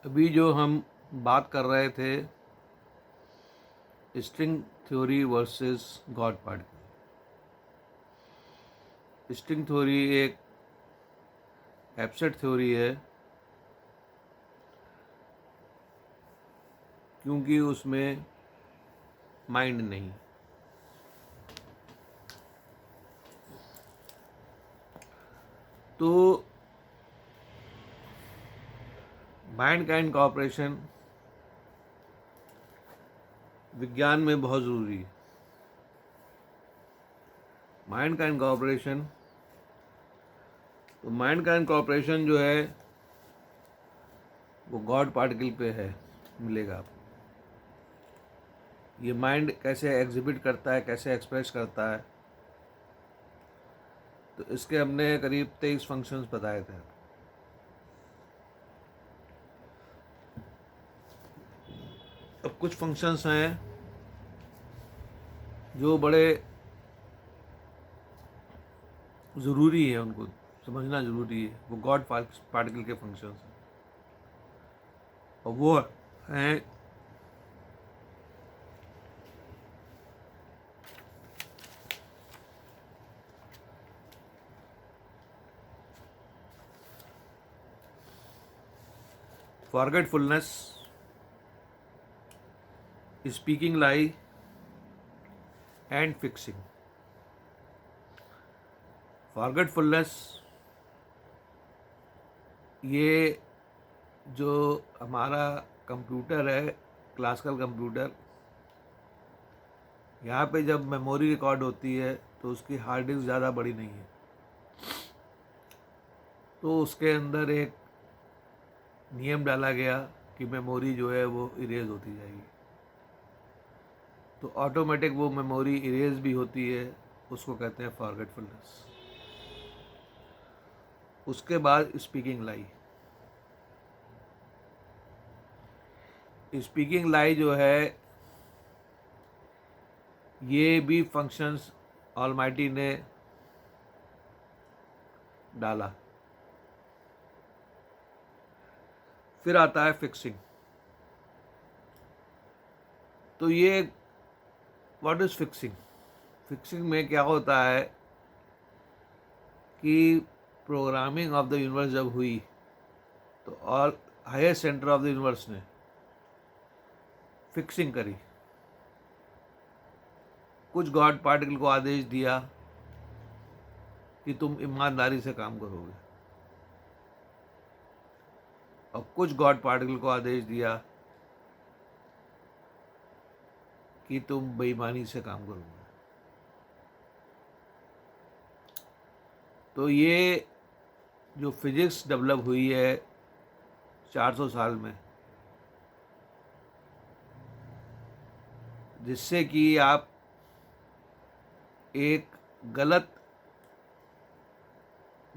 अभी जो हम बात कर रहे थे string theory versus God particle. String theory एक एब्स्ट्रैक्ट थ्योरी है क्योंकि उसमें माइंड नहीं। तो माइंड का इनकॉर्पोरेशन विज्ञान में बहुत ज़रूरी है। माइंड का इनकॉर्पोरेशन तो माइंड का इनकॉर्पोरेशन जो है वो गॉड पार्टिकल पे है, मिलेगा आपको। ये माइंड कैसे एग्जिबिट करता है, कैसे एक्सप्रेस करता है, तो इसके हमने करीब 23 फंक्शंस बताए थे। अब कुछ फंक्शंस हैं जो बड़े ज़रूरी है, उनको समझना ज़रूरी है। वो गॉड पार्टिकल के फंक्शंस हैं और वो हैं forgetfulness, speaking lie and fixing. Forgetfulness ये जो हमारा कंप्यूटर है, क्लासिकल कंप्यूटर, यहाँ पे जब मेमोरी रिकॉर्ड होती है तो उसकी हार्ड डिस्क ज़्यादा बड़ी नहीं है, तो उसके अंदर एक नियम डाला गया कि मेमोरी जो है वो इरेज होती जाएगी। तो ऑटोमेटिक वो मेमोरी इरेज भी होती है, उसको कहते हैं फॉरगेटफुलनेस। उसके बाद स्पीकिंग लाई। स्पीकिंग लाई जो है ये भी फंक्शंस ऑलमाइटी ने डाला। फिर आता है फिक्सिंग। तो ये व्हाट इज फिक्सिंग? फिक्सिंग में क्या होता है कि प्रोग्रामिंग ऑफ द यूनिवर्स जब हुई तो all higher centre of the universe ने फिक्सिंग करी। कुछ गॉड पार्टिकल को आदेश दिया कि तुम ईमानदारी से काम करोगे, और कुछ गॉड पार्टिकल को आदेश दिया कि तुम बेईमानी से काम करोगे। तो ये जो फिजिक्स डेवलप हुई है 400 साल में, जिससे कि आप एक गलत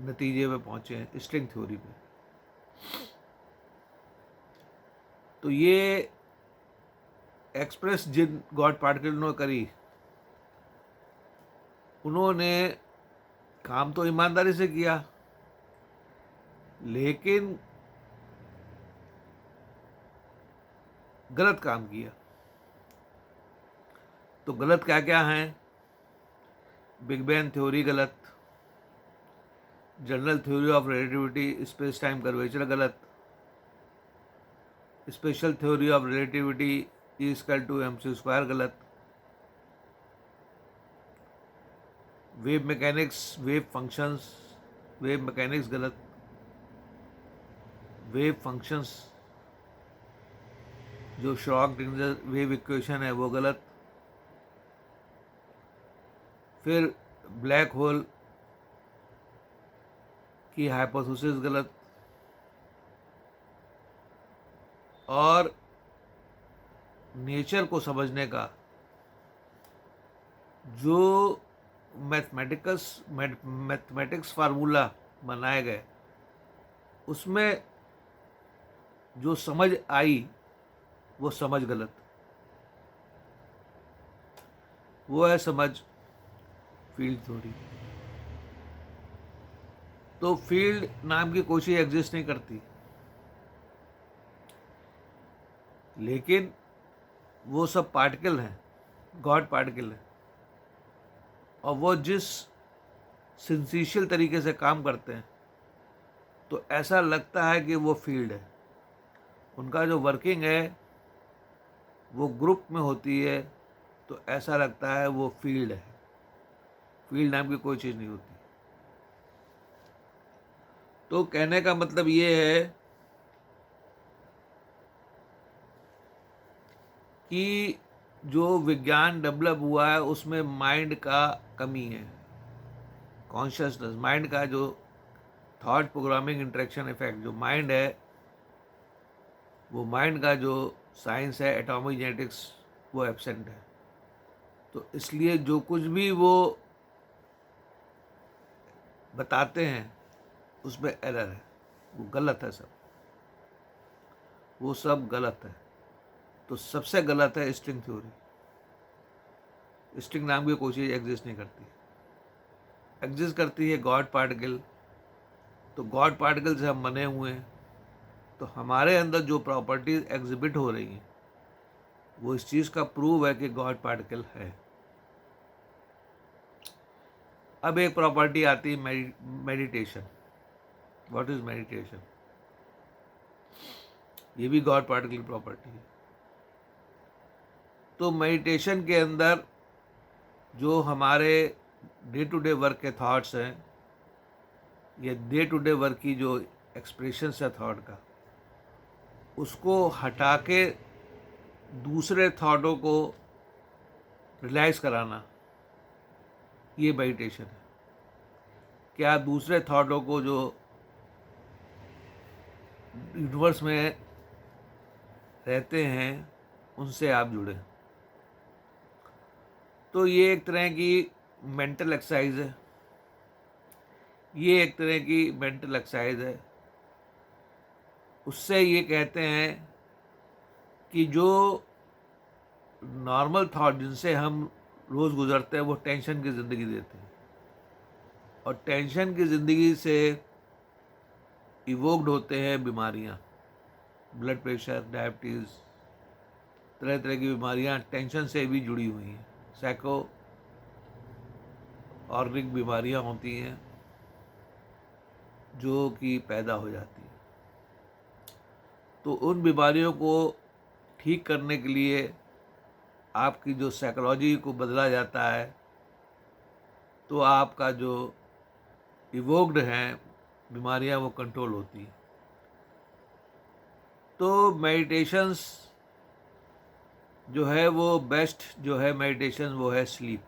नतीजे पे पहुंचे हैं स्ट्रिंग थ्योरी में। तो ये एक्सप्रेस जिन गॉड पार्टिकल ने करी, उन्होंने काम तो ईमानदारी से किया, लेकिन गलत काम किया। तो गलत क्या क्या हैं? बिग बैंग थ्योरी गलत, general theory of relativity space time curvature गलत, special theory of relativity E=mc² गलत, wave mechanics, wave functions, wave mechanics गलत, वेव फंक्शंस जो श्रॉडिंगर वेव इक्वेशन है वो गलत। फिर ब्लैक होल की हाइपोथेसिस गलत, और नेचर को समझने का जो मैथमेटिक्स फार्मूला बनाए गए, उसमें जो समझ आई वो समझ गलत। वो है समझ फील्ड थ्योरी। तो फील्ड नाम की कोई चीज़ एग्जिस्ट नहीं करती। लेकिन वो सब पार्टिकल हैं, गॉड पार्टिकल हैं, और वो जिस सिंसिशियल तरीके से काम करते हैं तो ऐसा लगता है कि वो फील्ड है। उनका जो वर्किंग है वो ग्रुप में होती है, तो ऐसा लगता है वो फील्ड है। फील्ड नाम की कोई चीज़ नहीं होती। तो कहने का मतलब ये है कि जो विज्ञान डेवलप हुआ है उसमें माइंड का कमी है। कॉन्शियसनेस, माइंड का जो थॉट प्रोग्रामिंग इंटरेक्शन इफेक्ट, जो माइंड है, वो माइंड का जो साइंस है एटॉमिक जेनेटिक्स, वो एब्सेंट है। तो इसलिए जो कुछ भी वो बताते हैं उसमें एरर है, वो गलत है, सब वो सब गलत है। तो सबसे गलत है स्ट्रिंग थ्योरी। स्ट्रिंग नाम की कोई चीज़ एग्जिस्ट नहीं करती। एग्जिस्ट करती है गॉड पार्टिकल। तो गॉड पार्टिकल से हम बने हुए हैं, तो हमारे अंदर जो प्रॉपर्टीज एग्जिबिट हो रही हैं वो इस चीज़ का प्रूव है कि गॉड पार्टिकल है। अब एक प्रॉपर्टी आती है मेडिटेशन। What is meditation? ये भी गॉड पार्टिकल की प्रॉपर्टी है। तो मेडिटेशन के अंदर जो हमारे डे टू डे वर्क के थॉट्स हैं, या डे टू डे वर्क की जो एक्सप्रेशन है थॉट का, उसको हटा के दूसरे थॉटों को रियलाइज कराना, ये मेडिटेशन है। क्या दूसरे थॉटों को जो यूनिवर्स में रहते हैं उनसे आप जुड़े। तो ये एक तरह की मेंटल एक्सरसाइज है। ये एक तरह की मेंटल एक्सरसाइज है। उससे ये कहते हैं कि जो नॉर्मल थॉट जिनसे हम रोज़ गुजरते हैं वो टेंशन की ज़िंदगी देते हैं, और टेंशन की ज़िंदगी से इवोक्ड होते हैं बीमारियाँ। ब्लड प्रेशर, डायबिटीज़, तरह तरह की बीमारियाँ टेंशन से भी जुड़ी हुई हैं। साइको ऑर्गेनिक बीमारियाँ होती हैं जो कि पैदा हो जाती हैं। तो उन बीमारियों को ठीक करने के लिए आपकी जो साइकोलॉजी को बदला जाता है, तो आपका जो इवोक्ड हैं बीमारियां वो कंट्रोल होती हैं। तो मेडिटेशंस जो है वो बेस्ट जो है मेडिटेशन वो है स्लीप।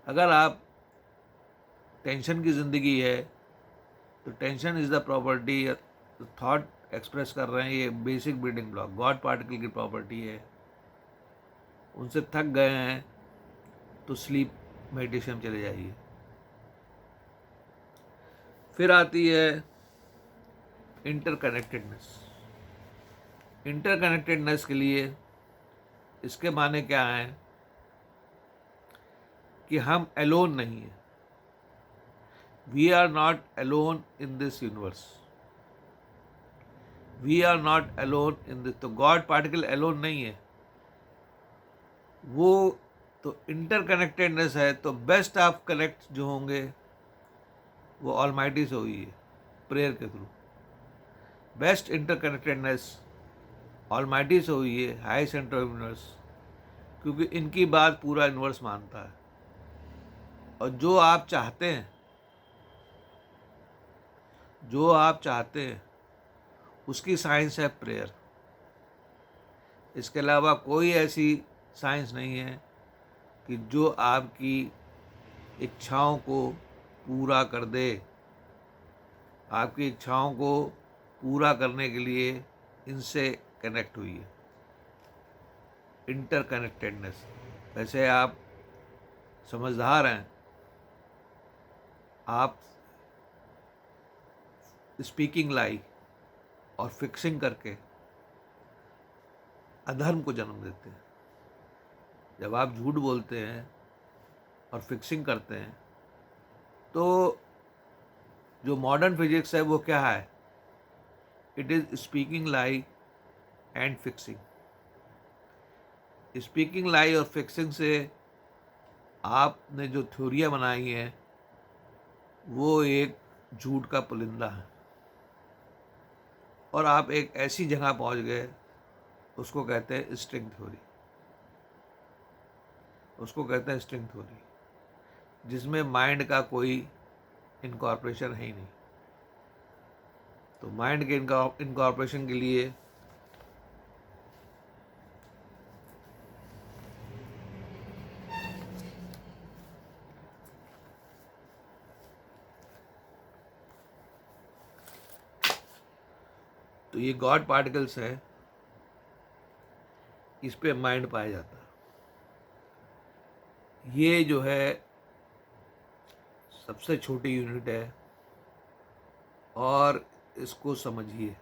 अगर आप टेंशन की ज़िंदगी है तो tension is the property, thought express कर रहे हैं, ये basic building block God particle की प्रॉपर्टी है। उनसे थक गए हैं तो स्लीप मेडिटेशन में चले जाइए। फिर आती है इंटरकनेक्टेडनेस। इंटरकनेक्टेडनेस के लिए इसके माने क्या हैं कि हम एलोन नहीं हैं। We are not alone in this universe. We are not alone in this. तो गॉड पार्टिकल एलोन नहीं है वो। तो इंटरकनेक्टेडनेस है, तो बेस्ट ऑफ कनेक्ट जो होंगे वो ऑलमाइटी से हुई है, प्रेयर के थ्रू। बेस्ट इंटरकनेक्टेडनेस ऑलमाइटी से हुई है, हाई सेंटर ऑफ यूनिवर्स, क्योंकि इनकी बात पूरा यूनिवर्स मानता है। और जो आप चाहते हैं, जो आप चाहते हैं उसकी साइंस है प्रेयर। इसके अलावा कोई ऐसी साइंस नहीं है कि जो आपकी इच्छाओं को पूरा कर दे। आपकी इच्छाओं को पूरा करने के लिए इनसे कनेक्ट हुई है इंटरकनेक्टेडनेस। वैसे आप समझदार हैं, आप स्पीकिंग लाई और फिक्सिंग करके अधर्म को जन्म देते हैं। जब आप झूठ बोलते हैं और फिक्सिंग करते हैं तो जो मॉडर्न फिजिक्स है वो क्या है? It is speaking lie and fixing. Speaking lie और फिक्सिंग से आपने जो थ्योरियाँ बनाई हैं वो एक झूठ का पुलिंदा है, और आप एक ऐसी जगह पहुंच गए, उसको कहते हैं स्ट्रिंग थ्योरी। उसको कहते हैं स्ट्रिंग थ्योरी, जिसमें माइंड का कोई इनकॉर्पोरेशन है ही नहीं। तो माइंड के इनकॉर्पोरेशन के लिए तो ये गॉड पार्टिकल्स है, इस पे माइंड पाया जाता है। ये जो है सबसे छोटी यूनिट है, और इसको समझिए,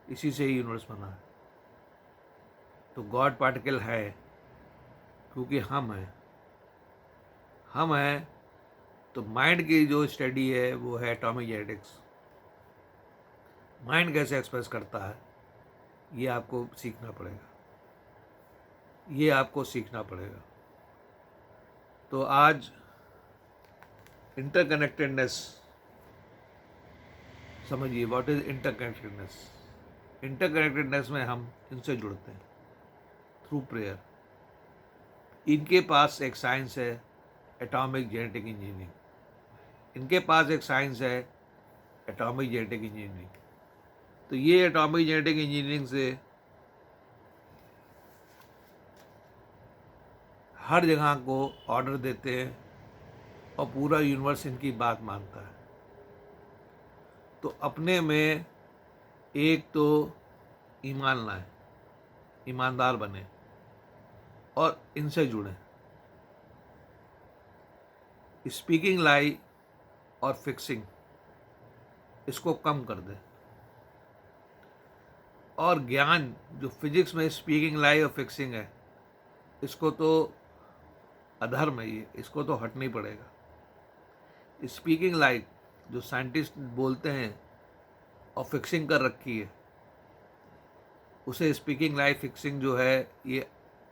इसी से ही यूनिवर्स बना है। तो गॉड पार्टिकल है क्योंकि हम हैं। तो माइंड की जो स्टडी है वो है एटॉमिक जेनेटिक्स। माइंड कैसे एक्सप्रेस करता है ये आपको सीखना पड़ेगा। तो आज इंटरकनेक्टेडनेस समझिए, व्हाट इज इंटरकनेक्टेडनेस। इंटरकनेक्टेडनेस में हम इनसे जुड़ते हैं थ्रू प्रेयर। इनके पास एक साइंस है एटॉमिक जेनेटिक इंजीनियरिंग, इनके पास एक साइंस है एटॉमिक जेनेटिक इंजीनियरिंग। तो ये एटॉमिक जेनेटिक इंजीनियरिंग से हर जगह को ऑर्डर देते हैं, और पूरा यूनिवर्स इनकी बात मानता है। तो अपने में एक तो ईमान लाएं, ईमानदार बने, और इनसे जुड़ें। स्पीकिंग लाई और फिक्सिंग, इसको कम कर दें। और ज्ञान जो फिजिक्स में स्पीकिंग लाई और फिक्सिंग है, इसको तो अधर्म है, ये इसको तो हटना ही पड़ेगा। स्पीकिंग लाई जो साइंटिस्ट बोलते हैं और फिक्सिंग कर रखी है, उसे स्पीकिंग लाई फिक्सिंग जो है ये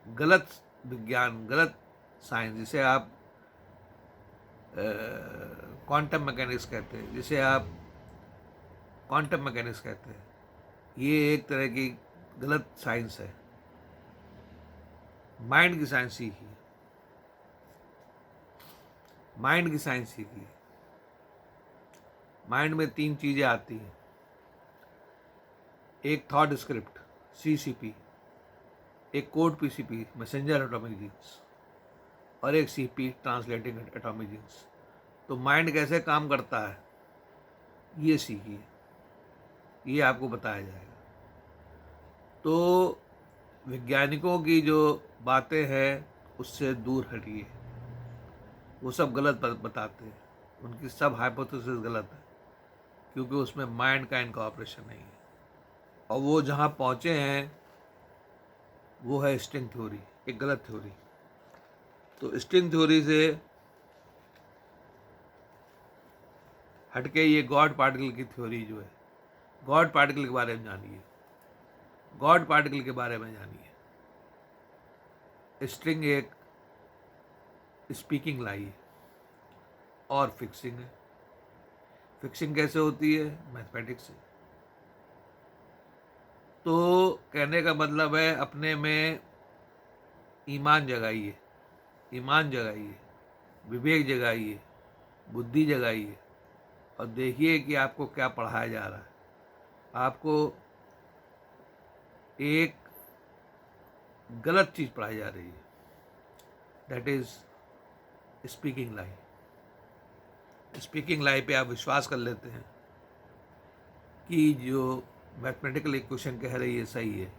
गलत विज्ञान, गलत साइंस, जिसे आप क्वांटम मैकेनिक्स कहते हैं, ये एक तरह की गलत साइंस है। माइंड की साइंस सीखिए, माइंड में 3 चीज़ें आती हैं। एक थॉट स्क्रिप्ट CCP, एक code PCP messenger atomic genes, और एक CP ट्रांसलेटिंग एटॉमिक जीन्स। तो माइंड कैसे काम करता है ये सीखिए, ये आपको बताया जाएगा। तो वैज्ञानिकों की जो बातें हैं उससे दूर हटिए, वो सब गलत बताते हैं, उनकी सब हाइपोथेसिस गलत है, क्योंकि उसमें माइंड का इनकॉर्पोरेशन नहीं है। और वो जहाँ पहुँचे हैं वो है स्ट्रिंग थ्योरी, एक गलत थ्योरी। तो स्ट्रिंग थ्योरी से हटके ये गॉड पार्टिकल की थ्योरी जो है, गॉड पार्टिकल के बारे में जानिए, स्ट्रिंग एक स्पीकिंग लाई है, और फिक्सिंग है। फिक्सिंग कैसे होती है? मैथमेटिक्स से। तो कहने का मतलब है अपने में ईमान जगाइए, विवेक जगाइए, बुद्धि जगाइए, और देखिए कि आपको क्या पढ़ाया जा रहा है। आपको एक गलत चीज़ पढ़ाई जा रही है, दैट इज़ स्पीकिंग लाई पे आप विश्वास कर लेते हैं कि जो मैथमेटिकल इक्वेशन कह रही है सही है।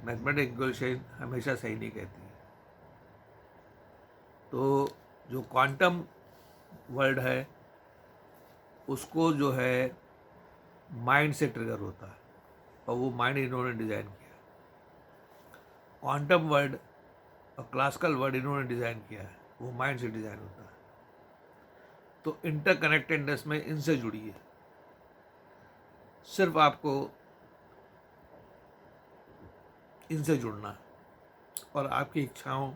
मैथमेटिकल इक्वेशन हमेशा सही नहीं कहती है। तो जो क्वांटम वर्ल्ड है उसको जो है माइंड से ट्रिगर होता है, और वो माइंड इन्होंने डिज़ाइन किया। क्वांटम वर्ल्ड और क्लासिकल वर्ल्ड इन्होंने डिज़ाइन किया है, वो माइंड से डिज़ाइन होता है। तो इंटरकनेक्टेडनेस में इनसे जुड़िए। सिर्फ आपको इनसे जुड़ना है और आपकी इच्छाओं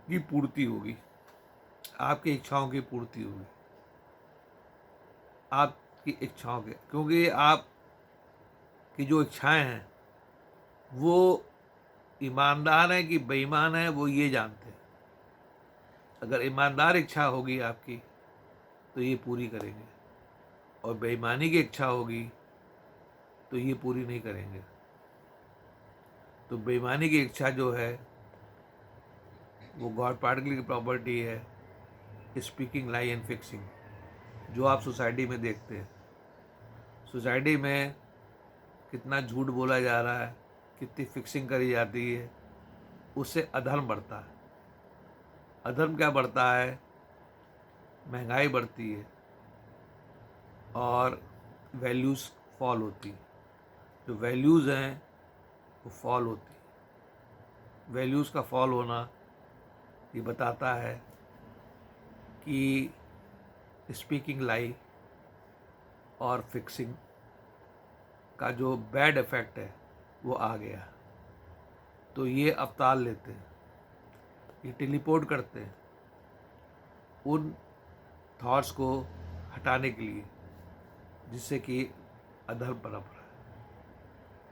की पूर्ति होगी, आपकी इच्छाओं की पूर्ति होगी, आपकी इच्छाओं के, क्योंकि आपकी जो इच्छाएं हैं वो ईमानदार है कि बेईमान है वो ये जानते हैं। अगर ईमानदार इच्छा होगी आपकी तो ये पूरी करेंगे, और बेईमानी की इच्छा होगी तो ये पूरी नहीं करेंगे। तो बेईमानी की इच्छा जो है वो गॉड पार्टिकल की प्रॉपर्टी है, स्पीकिंग लाई एंड फिक्सिंग, जो आप सोसाइटी में देखते हैं। सोसाइटी में कितना झूठ बोला जा रहा है, कितनी फिक्सिंग करी जाती है, उससे अधर्म बढ़ता है। अधर्म क्या बढ़ता है? महंगाई बढ़ती है और वैल्यूज़ फॉल होती है। जो वैल्यूज़ हैं वो फॉल होती है। वैल्यूज़ का फॉल होना ये बताता है कि स्पीकिंग लाई और फिक्सिंग का जो बैड इफ़ेक्ट है वो आ गया। तो ये अवतार लेते हैं, ये टेलीपोर्ट करते हैं उन थॉट्स को हटाने के लिए, जिससे कि अधर्म पनप रहा है।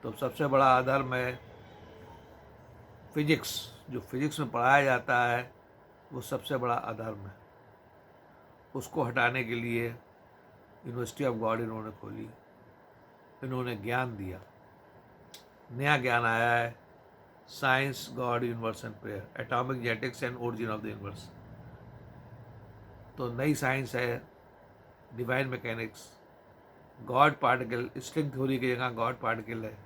तो सबसे बड़ा अधर्म है फिजिक्स। जो फिजिक्स में पढ़ाया जाता है वो सबसे बड़ा अधर्म है। उसको हटाने के लिए यूनिवर्सिटी ऑफ गॉड इन्होंने खोली, इन्होंने ज्ञान दिया, नया ज्ञान आया है, science, God, universe and prayer, atomic genetics and origin of the universe. तो नई साइंस है divine mechanics, God particle, string theory की जगह गॉड पार्टिकल है,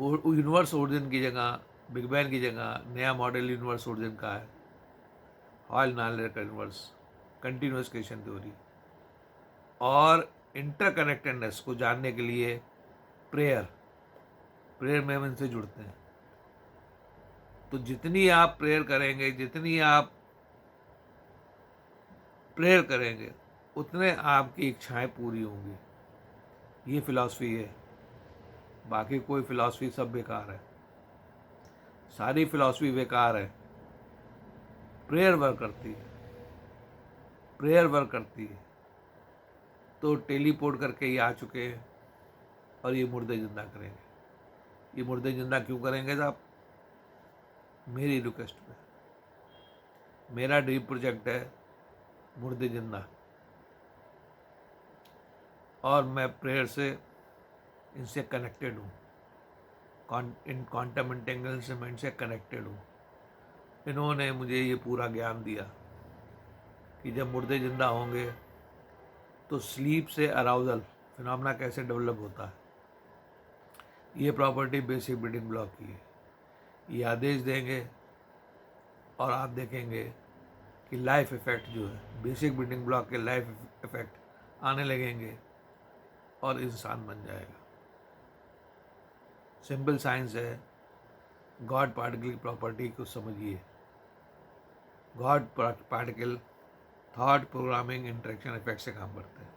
यूनिवर्स ओरिजिन की जगह, बिग बैंग की जगह नया मॉडल यूनिवर्स ओरिजिन का है, हॉयल नायलर का यूनिवर्स, कंटिन्यूस क्रिएशन थ्योरी। और इंटरकनेक्टेडनेस को जानने के लिए प्रेयर, प्रेयर में हम इनसे जुड़ते हैं। तो जितनी आप प्रेयर करेंगे, जितनी आप प्रेयर करेंगे, उतने आपकी इच्छाएं पूरी होंगी। ये फिलॉसफी है, बाकी कोई फिलॉसफी सब बेकार है, सारी फिलॉसफी बेकार है। प्रेयर वर्क करती है, प्रेयर वर्क करती है। तो टेलीपोर्ट करके ये आ चुके हैं और ये मुर्दे जिंदा करेंगे। ये मुर्दे जिंदा क्यों करेंगे साहब? मेरी रिक्वेस्ट पे। मेरा ड्रीम प्रोजेक्ट है मुर्दे जिंदा, और मैं प्रेयर से इनसे कनेक्टेड हूँ, इन क्वांटम एंटेंगलमेंट से कनेक्टेड हूँ। इन्होंने मुझे ये पूरा ज्ञान दिया कि जब मुर्दे जिंदा होंगे तो स्लीप से अराउजल फिनोमेना कैसे डेवलप होता है। ये प्रॉपर्टी बेसिक बिल्डिंग ब्लॉक की है। ये आदेश देंगे और आप देखेंगे कि लाइफ इफेक्ट जो है, बेसिक बिल्डिंग ब्लॉक के लाइफ इफेक्ट आने लगेंगे और इंसान बन जाएगा। सिंपल साइंस है, गॉड पार्टिकल की प्रॉपर्टी को समझिए। God particle thought programming interaction effect से काम करते हैं।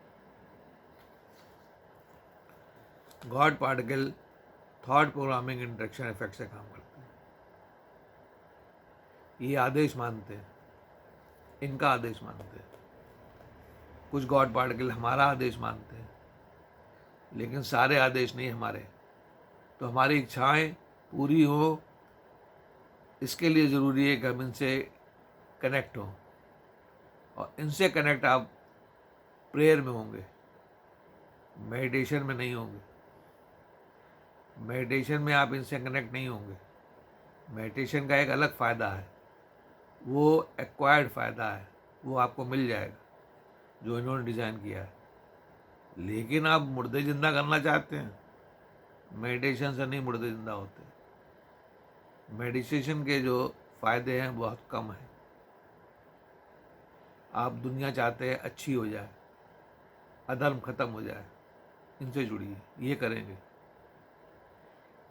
God particle thought programming interaction effect से काम करते हैं। ये आदेश मानते हैं, इनका आदेश मानते हैं। कुछ गॉड पार्टिकल हमारा आदेश मानते हैं, लेकिन सारे आदेश नहीं हमारे। तो हमारी इच्छाएं पूरी हो, इसके लिए ज़रूरी है कि हम इनसे कनेक्ट हों, और इनसे कनेक्ट आप प्रेयर में होंगे, मेडिटेशन में नहीं होंगे। मेडिटेशन में आप इनसे कनेक्ट नहीं होंगे। मेडिटेशन का एक अलग फ़ायदा है, वो एक्वायर्ड फ़ायदा है, वो आपको मिल जाएगा जो इन्होंने डिज़ाइन किया है। लेकिन आप मुर्दे ज़िंदा करना चाहते हैं, मेडिटेशन से नहीं मुर्दे ज़िंदा होते। मेडिटेशन के जो फ़ायदे हैं बहुत कम हैं। आप दुनिया चाहते हैं अच्छी हो जाए, अधर्म ख़त्म हो जाए, इनसे जुड़िए, ये करेंगे।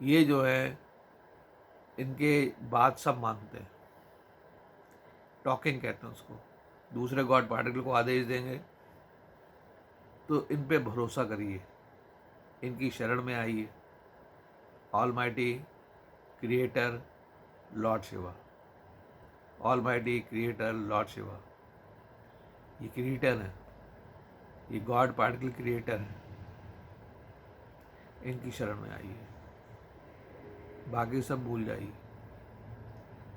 ये जो है इनके बात सब मानते हैं, टॉकिंग कहते हैं उसको। दूसरे गॉड पार्टिकल को आदेश देंगे तो इन पे भरोसा करिए, इनकी शरण में आइए, almighty creator Lord Shiva, almighty creator Lord Shiva, ये क्रिएटर है, ये गॉड पार्टिकल क्रिएटर है, इनकी शरण में आइए, बाकी सब भूल जाइए।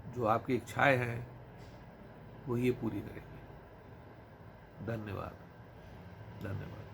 जो आपकी इच्छाएं हैं वो ये पूरी करेंगे। धन्यवाद, धन्यवाद।